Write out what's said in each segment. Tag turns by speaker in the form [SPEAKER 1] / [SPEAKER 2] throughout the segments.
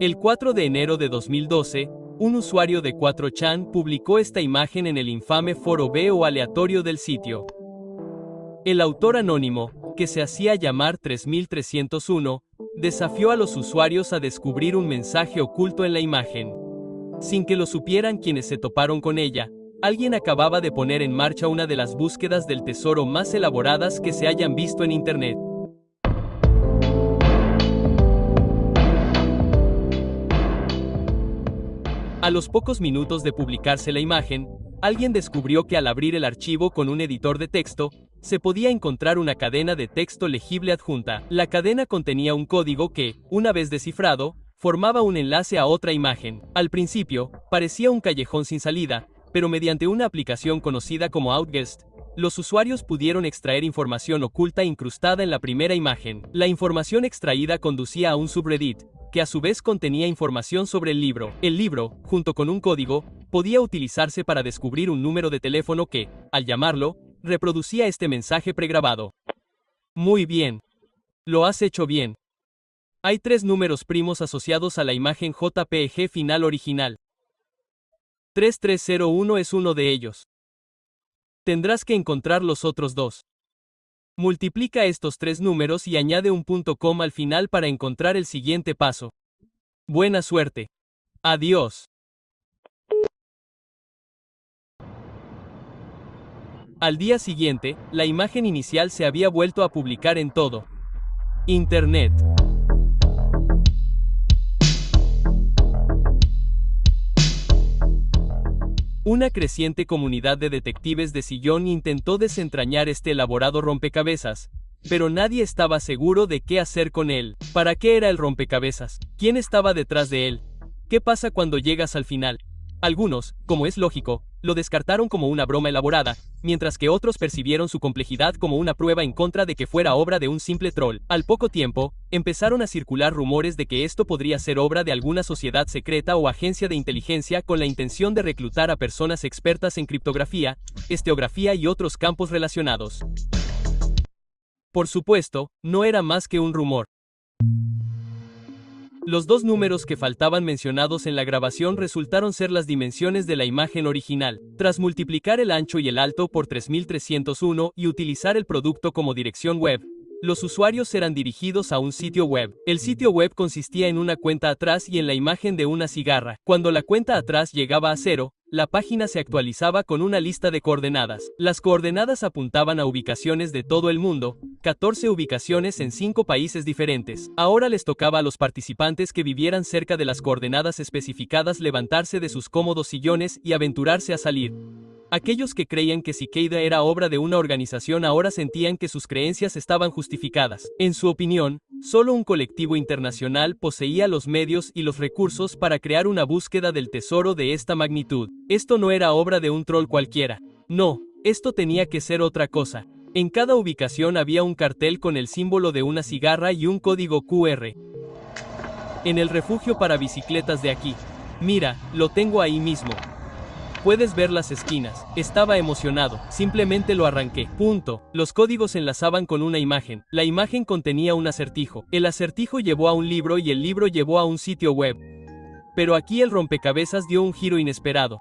[SPEAKER 1] El 4 de enero de 2012, un usuario de 4chan publicó esta imagen en el infame foro BO aleatorio del sitio. El autor anónimo, que se hacía llamar 3301, desafió a los usuarios a descubrir un mensaje oculto en la imagen. Sin que lo supieran quienes se toparon con ella, alguien acababa de poner en marcha una de las búsquedas del tesoro más elaboradas que se hayan visto en Internet. A los pocos minutos de publicarse la imagen, alguien descubrió que al abrir el archivo con un editor de texto, se podía encontrar una cadena de texto legible adjunta. La cadena contenía un código que, una vez descifrado, formaba un enlace a otra imagen. Al principio, parecía un callejón sin salida, pero mediante una aplicación conocida como Outguest, los usuarios pudieron extraer información oculta incrustada en la primera imagen. La información extraída conducía a un subreddit, que a su vez contenía información sobre el libro. El libro, junto con un código, podía utilizarse para descubrir un número de teléfono que, al llamarlo, reproducía este mensaje pregrabado. Muy bien. Lo has hecho bien. Hay 3 números primos asociados a la imagen JPG final original. 3301 es uno de ellos. Tendrás que encontrar los otros 2. Multiplica estos 3 números y añade un .com al final para encontrar el siguiente paso. Buena suerte. Adiós. Al día siguiente, la imagen inicial se había vuelto a publicar en todo Internet. Una creciente comunidad de detectives de sillón intentó desentrañar este elaborado rompecabezas, pero nadie estaba seguro de qué hacer con él. ¿Para qué era el rompecabezas? ¿Quién estaba detrás de él? ¿Qué pasa cuando llegas al final? Algunos, como es lógico, lo descartaron como una broma elaborada, mientras que otros percibieron su complejidad como una prueba en contra de que fuera obra de un simple troll. Al poco tiempo, empezaron a circular rumores de que esto podría ser obra de alguna sociedad secreta o agencia de inteligencia con la intención de reclutar a personas expertas en criptografía, esteografía y otros campos relacionados. Por supuesto, no era más que un rumor. Los 2 números que faltaban mencionados en la grabación resultaron ser las dimensiones de la imagen original. Tras multiplicar el ancho y el alto por 3301 y utilizar el producto como dirección web, los usuarios eran dirigidos a un sitio web. El sitio web consistía en una cuenta atrás y en la imagen de una cigarra. Cuando la cuenta atrás llegaba a 0, la página se actualizaba con una lista de coordenadas. Las coordenadas apuntaban a ubicaciones de todo el mundo, 14 ubicaciones en 5 países diferentes. Ahora les tocaba a los participantes que vivieran cerca de las coordenadas especificadas levantarse de sus cómodos sillones y aventurarse a salir. Aquellos que creían que Cicada era obra de una organización ahora sentían que sus creencias estaban justificadas. En su opinión, solo un colectivo internacional poseía los medios y los recursos para crear una búsqueda del tesoro de esta magnitud. Esto no era obra de un troll cualquiera. No, esto tenía que ser otra cosa. En cada ubicación había un cartel con el símbolo de una cigarra y un código QR. En el refugio para bicicletas de aquí. Mira, lo tengo ahí mismo. Puedes ver las esquinas. Estaba emocionado. Simplemente lo arranqué. Punto. Los códigos enlazaban con una imagen. La imagen contenía un acertijo. El acertijo llevó a un libro y el libro llevó a un sitio web. Pero aquí el rompecabezas dio un giro inesperado.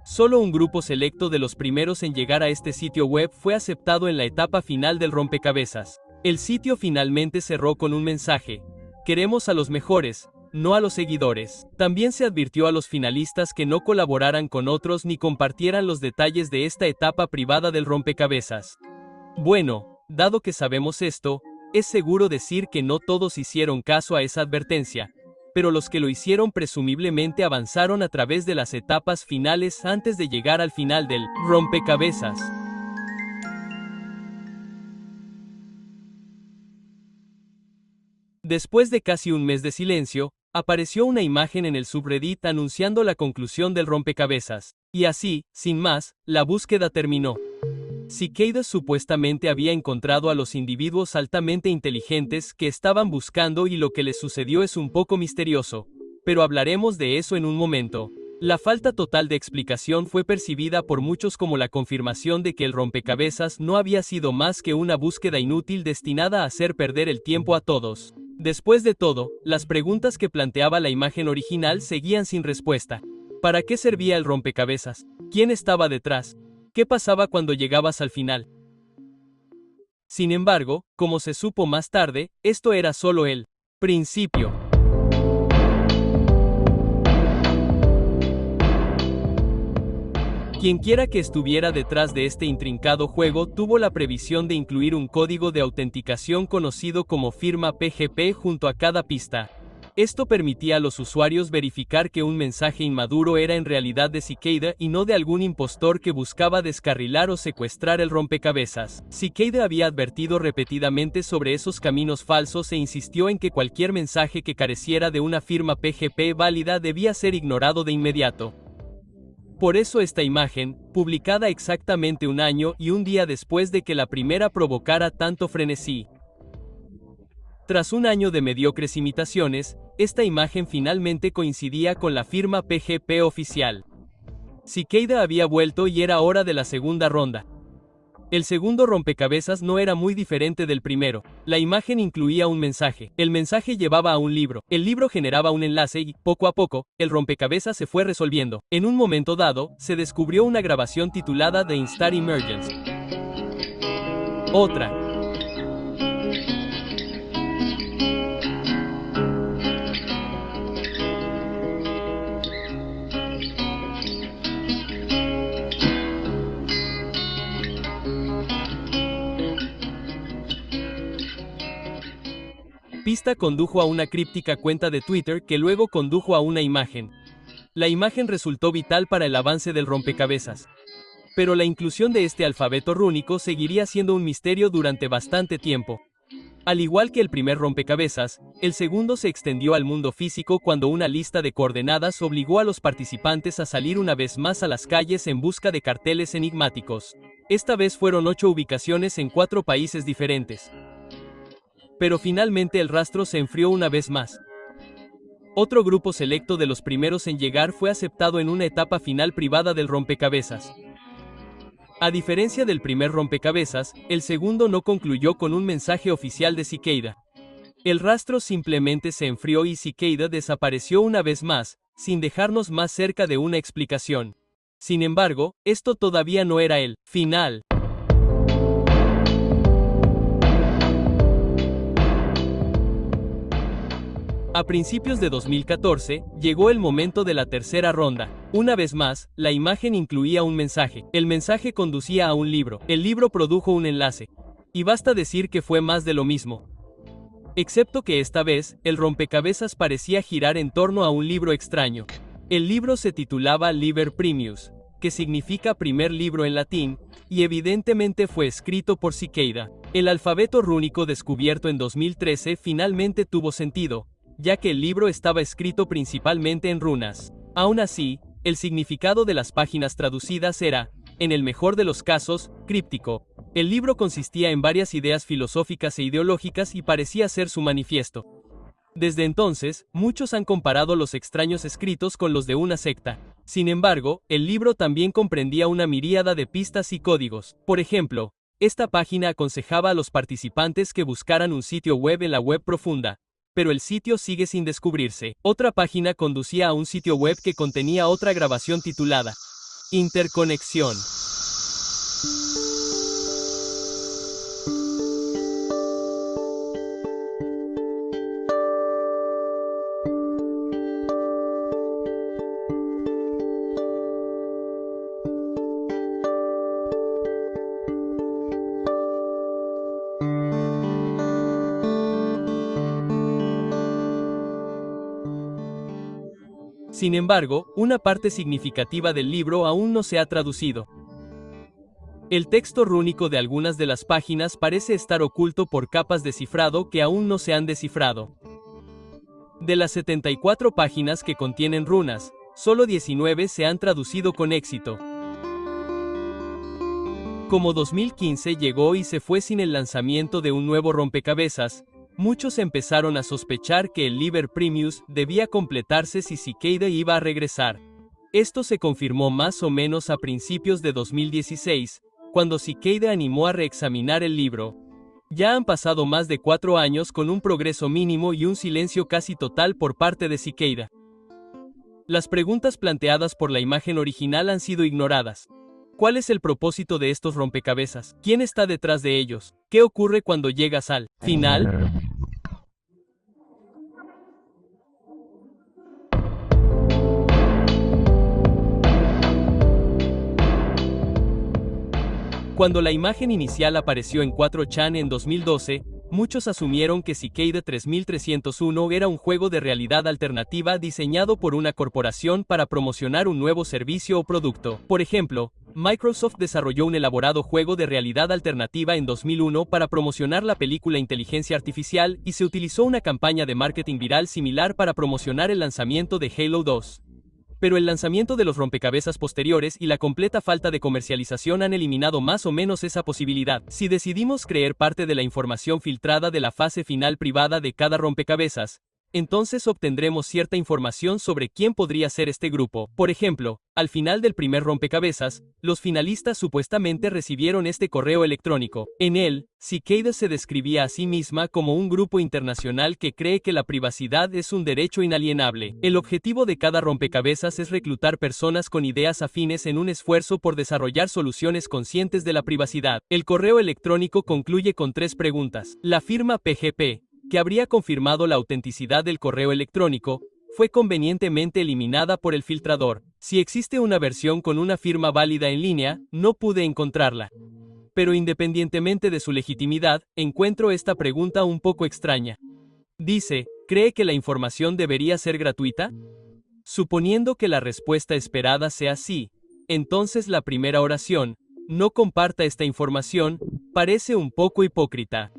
[SPEAKER 1] Solo un grupo selecto de los primeros en llegar a este sitio web fue aceptado en la etapa final del rompecabezas. El sitio finalmente cerró con un mensaje. Queremos a los mejores, no a los seguidores. También se advirtió a los finalistas que no colaboraran con otros ni compartieran los detalles de esta etapa privada del rompecabezas. Bueno, dado que sabemos esto, es seguro decir que no todos hicieron caso a esa advertencia, pero los que lo hicieron presumiblemente avanzaron a través de las etapas finales antes de llegar al final del rompecabezas. Después de casi un mes de silencio, apareció una imagen en el subreddit anunciando la conclusión del rompecabezas. Y así, sin más, la búsqueda terminó. Cicada supuestamente había encontrado a los individuos altamente inteligentes que estaban buscando y lo que les sucedió es un poco misterioso. Pero hablaremos de eso en un momento. La falta total de explicación fue percibida por muchos como la confirmación de que el rompecabezas no había sido más que una búsqueda inútil destinada a hacer perder el tiempo a todos. Después de todo, las preguntas que planteaba la imagen original seguían sin respuesta. ¿Para qué servía el rompecabezas? ¿Quién estaba detrás? ¿Qué pasaba cuando llegabas al final? Sin embargo, como se supo más tarde, esto era solo el principio. Quienquiera que estuviera detrás de este intrincado juego tuvo la previsión de incluir un código de autenticación conocido como firma PGP junto a cada pista. Esto permitía a los usuarios verificar que un mensaje inmaduro era en realidad de Cicada y no de algún impostor que buscaba descarrilar o secuestrar el rompecabezas. Cicada había advertido repetidamente sobre esos caminos falsos e insistió en que cualquier mensaje que careciera de una firma PGP válida debía ser ignorado de inmediato. Por eso esta imagen, publicada exactamente un año y un día después de que la primera provocara tanto frenesí. Tras un año de mediocres imitaciones, esta imagen finalmente coincidía con la firma PGP oficial. Cicada había vuelto y era hora de la segunda ronda. El segundo rompecabezas no era muy diferente del primero. La imagen incluía un mensaje. El mensaje llevaba a un libro. El libro generaba un enlace y, poco a poco, el rompecabezas se fue resolviendo. En un momento dado, se descubrió una grabación titulada The Instant Emergence. Otra. Pista condujo a una críptica cuenta de Twitter que luego condujo a una imagen. La imagen resultó vital para el avance del rompecabezas. Pero la inclusión de este alfabeto rúnico seguiría siendo un misterio durante bastante tiempo. Al igual que el primer rompecabezas, el segundo se extendió al mundo físico cuando una lista de coordenadas obligó a los participantes a salir una vez más a las calles en busca de carteles enigmáticos. Esta vez fueron 8 ubicaciones en 4 países diferentes. Pero finalmente el rastro se enfrió una vez más. Otro grupo selecto de los primeros en llegar fue aceptado en una etapa final privada del rompecabezas. A diferencia del primer rompecabezas, el segundo no concluyó con un mensaje oficial de Cicada. El rastro simplemente se enfrió y Cicada desapareció una vez más, sin dejarnos más cerca de una explicación. Sin embargo, esto todavía no era el final. A principios de 2014, llegó el momento de la tercera ronda. Una vez más, la imagen incluía un mensaje. El mensaje conducía a un libro. El libro produjo un enlace. Y basta decir que fue más de lo mismo. Excepto que esta vez, el rompecabezas parecía girar en torno a un libro extraño. El libro se titulaba Liber Primus, que significa primer libro en latín, y evidentemente fue escrito por Cicada. El alfabeto rúnico descubierto en 2013 finalmente tuvo sentido, ya que el libro estaba escrito principalmente en runas. Aún así, el significado de las páginas traducidas era, en el mejor de los casos, críptico. El libro consistía en varias ideas filosóficas e ideológicas y parecía ser su manifiesto. Desde entonces, muchos han comparado los extraños escritos con los de una secta. Sin embargo, el libro también comprendía una miríada de pistas y códigos. Por ejemplo, esta página aconsejaba a los participantes que buscaran un sitio web en la web profunda, pero el sitio sigue sin descubrirse. Otra página conducía a un sitio web que contenía otra grabación titulada Interconexión. Sin embargo, una parte significativa del libro aún no se ha traducido. El texto rúnico de algunas de las páginas parece estar oculto por capas de cifrado que aún no se han descifrado. De las 74 páginas que contienen runas, solo 19 se han traducido con éxito. Como 2015 llegó y se fue sin el lanzamiento de un nuevo rompecabezas, muchos empezaron a sospechar que el Liber Primus debía completarse si Cicada iba a regresar. Esto se confirmó más o menos a principios de 2016, cuando Cicada animó a reexaminar el libro. Ya han pasado más de 4 años con un progreso mínimo y un silencio casi total por parte de Cicada. Las preguntas planteadas por la imagen original han sido ignoradas. ¿Cuál es el propósito de estos rompecabezas? ¿Quién está detrás de ellos? ¿Qué ocurre cuando llegas al final? Cuando la imagen inicial apareció en 4chan en 2012, muchos asumieron que Cicada 3301 era un juego de realidad alternativa diseñado por una corporación para promocionar un nuevo servicio o producto. Por ejemplo, Microsoft desarrolló un elaborado juego de realidad alternativa en 2001 para promocionar la película Inteligencia Artificial y se utilizó una campaña de marketing viral similar para promocionar el lanzamiento de Halo 2. Pero el lanzamiento de los rompecabezas posteriores y la completa falta de comercialización han eliminado más o menos esa posibilidad. Si decidimos creer parte de la información filtrada de la fase final privada de cada rompecabezas, entonces obtendremos cierta información sobre quién podría ser este grupo. Por ejemplo, al final del primer rompecabezas, los finalistas supuestamente recibieron este correo electrónico. En él, Cicada se describía a sí misma como un grupo internacional que cree que la privacidad es un derecho inalienable. El objetivo de cada rompecabezas es reclutar personas con ideas afines en un esfuerzo por desarrollar soluciones conscientes de la privacidad. El correo electrónico concluye con 3 preguntas. La firma PGP, que habría confirmado la autenticidad del correo electrónico, fue convenientemente eliminada por el filtrador. Si existe una versión con una firma válida en línea, no pude encontrarla. Pero independientemente de su legitimidad, encuentro esta pregunta un poco extraña. Dice, ¿cree que la información debería ser gratuita? Suponiendo que la respuesta esperada sea sí, entonces la primera oración, no comparta esta información, parece un poco hipócrita.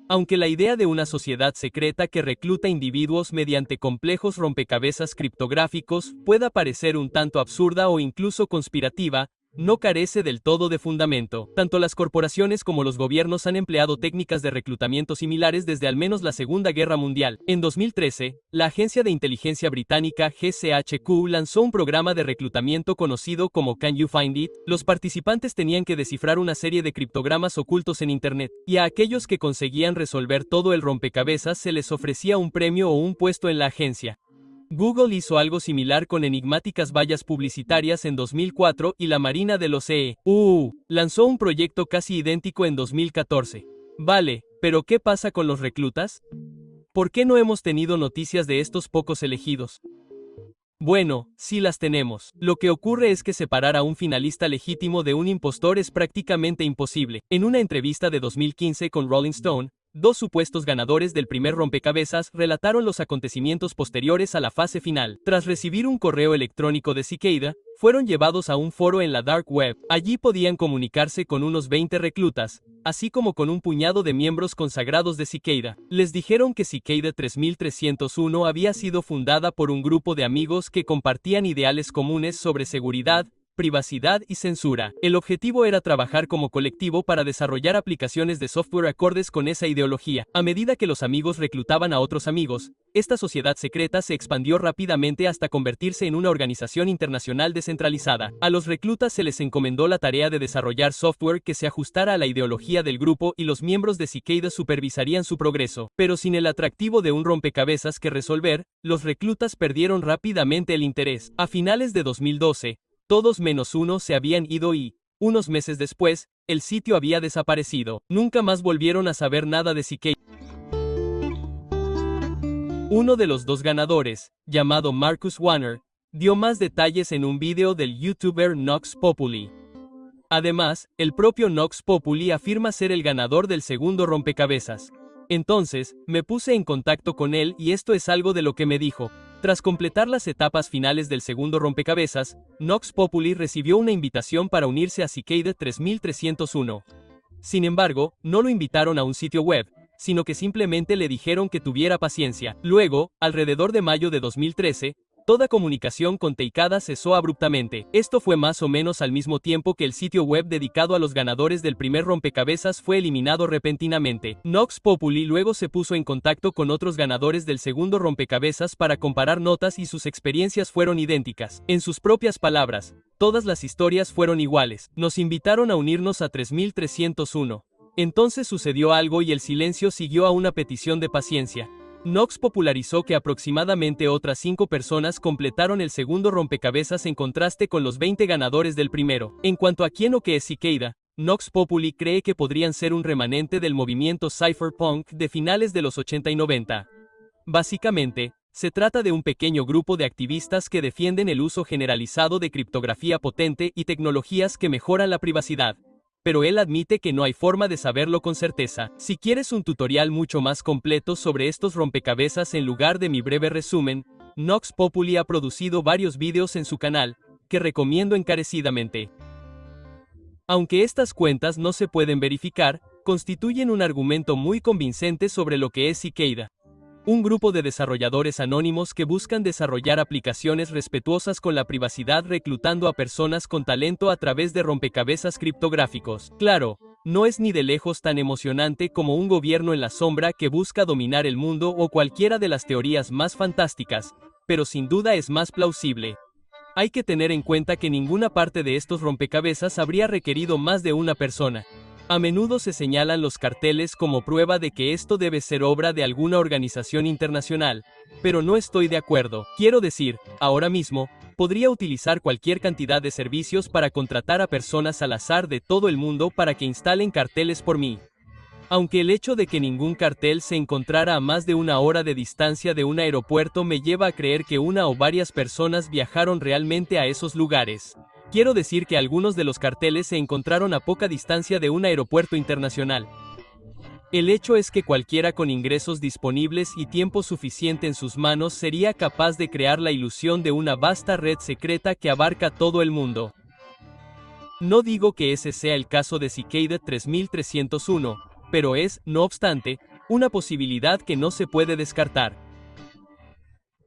[SPEAKER 1] Aunque la idea de una sociedad secreta que recluta individuos mediante complejos rompecabezas criptográficos pueda parecer un tanto absurda o incluso conspirativa, no carece del todo de fundamento. Tanto las corporaciones como los gobiernos han empleado técnicas de reclutamiento similares desde al menos la Segunda Guerra Mundial. En 2013, la agencia de inteligencia británica GCHQ lanzó un programa de reclutamiento conocido como Can You Find It? Los participantes tenían que descifrar una serie de criptogramas ocultos en Internet, y a aquellos que conseguían resolver todo el rompecabezas se les ofrecía un premio o un puesto en la agencia. Google hizo algo similar con enigmáticas vallas publicitarias en 2004 y la Marina de los EU lanzó un proyecto casi idéntico en 2014. Vale, pero ¿qué pasa con los reclutas? ¿Por qué no hemos tenido noticias de estos pocos elegidos? Bueno, sí las tenemos. Lo que ocurre es que separar a un finalista legítimo de un impostor es prácticamente imposible. En una entrevista de 2015 con Rolling Stone, 2 supuestos ganadores del primer rompecabezas relataron los acontecimientos posteriores a la fase final. Tras recibir un correo electrónico de Cicada, fueron llevados a un foro en la Dark Web. Allí podían comunicarse con unos 20 reclutas, así como con un puñado de miembros consagrados de Cicada. Les dijeron que Cicada 3301 había sido fundada por un grupo de amigos que compartían ideales comunes sobre seguridad, privacidad y censura. El objetivo era trabajar como colectivo para desarrollar aplicaciones de software acordes con esa ideología. A medida que los amigos reclutaban a otros amigos, esta sociedad secreta se expandió rápidamente hasta convertirse en una organización internacional descentralizada. A los reclutas se les encomendó la tarea de desarrollar software que se ajustara a la ideología del grupo y los miembros de Cicada supervisarían su progreso. Pero sin el atractivo de un rompecabezas que resolver, los reclutas perdieron rápidamente el interés. A finales de 2012, todos menos uno se habían ido y, unos meses después, el sitio había desaparecido. Nunca más volvieron a saber nada de Cicada. Uno de los 2 ganadores, llamado Marcus Warner, dio más detalles en un video del youtuber Nox Populi. Además, el propio Nox Populi afirma ser el ganador del segundo rompecabezas. Entonces, me puse en contacto con él y esto es algo de lo que me dijo. Tras completar las etapas finales del segundo rompecabezas, Nox Populi recibió una invitación para unirse a Cicada 3301. Sin embargo, no lo invitaron a un sitio web, sino que simplemente le dijeron que tuviera paciencia. Luego, alrededor de mayo de 2013, toda comunicación con Cicada cesó abruptamente. Esto fue más o menos al mismo tiempo que el sitio web dedicado a los ganadores del primer rompecabezas fue eliminado repentinamente. Nox Populi luego se puso en contacto con otros ganadores del segundo rompecabezas para comparar notas y sus experiencias fueron idénticas. En sus propias palabras, todas las historias fueron iguales. Nos invitaron a unirnos a 3301. Entonces sucedió algo y el silencio siguió a una petición de paciencia. Knox popularizó que aproximadamente otras 5 personas completaron el segundo rompecabezas en contraste con los 20 ganadores del primero. En cuanto a quién o qué es Cicada, Nox Populi cree que podrían ser un remanente del movimiento cypherpunk de finales de los 80 y 90. Básicamente, se trata de un pequeño grupo de activistas que defienden el uso generalizado de criptografía potente y tecnologías que mejoran la privacidad. Pero él admite que no hay forma de saberlo con certeza. Si quieres un tutorial mucho más completo sobre estos rompecabezas en lugar de mi breve resumen, Nox Populi ha producido varios vídeos en su canal, que recomiendo encarecidamente. Aunque estas cuentas no se pueden verificar, constituyen un argumento muy convincente sobre lo que es Cicada. Un grupo de desarrolladores anónimos que buscan desarrollar aplicaciones respetuosas con la privacidad reclutando a personas con talento a través de rompecabezas criptográficos. Claro, no es ni de lejos tan emocionante como un gobierno en la sombra que busca dominar el mundo o cualquiera de las teorías más fantásticas, pero sin duda es más plausible. Hay que tener en cuenta que ninguna parte de estos rompecabezas habría requerido más de una persona. A menudo se señalan los carteles como prueba de que esto debe ser obra de alguna organización internacional, pero no estoy de acuerdo. Quiero decir, ahora mismo, podría utilizar cualquier cantidad de servicios para contratar a personas al azar de todo el mundo para que instalen carteles por mí. Aunque el hecho de que ningún cartel se encontrara a más de una hora de distancia de un aeropuerto me lleva a creer que una o varias personas viajaron realmente a esos lugares. Quiero decir que algunos de los carteles se encontraron a poca distancia de un aeropuerto internacional. El hecho es que cualquiera con ingresos disponibles y tiempo suficiente en sus manos sería capaz de crear la ilusión de una vasta red secreta que abarca todo el mundo. No digo que ese sea el caso de Cicada 3301. Pero es, no obstante, una posibilidad que no se puede descartar.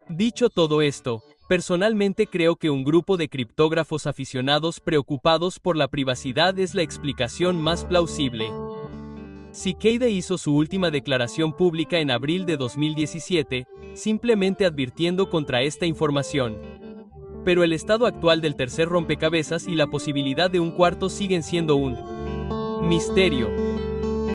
[SPEAKER 1] Dicho todo esto, personalmente creo que un grupo de criptógrafos aficionados preocupados por la privacidad es la explicación más plausible. Cicada hizo su última declaración pública en abril de 2017, simplemente advirtiendo contra esta información. Pero el estado actual del tercer rompecabezas y la posibilidad de un cuarto siguen siendo un misterio.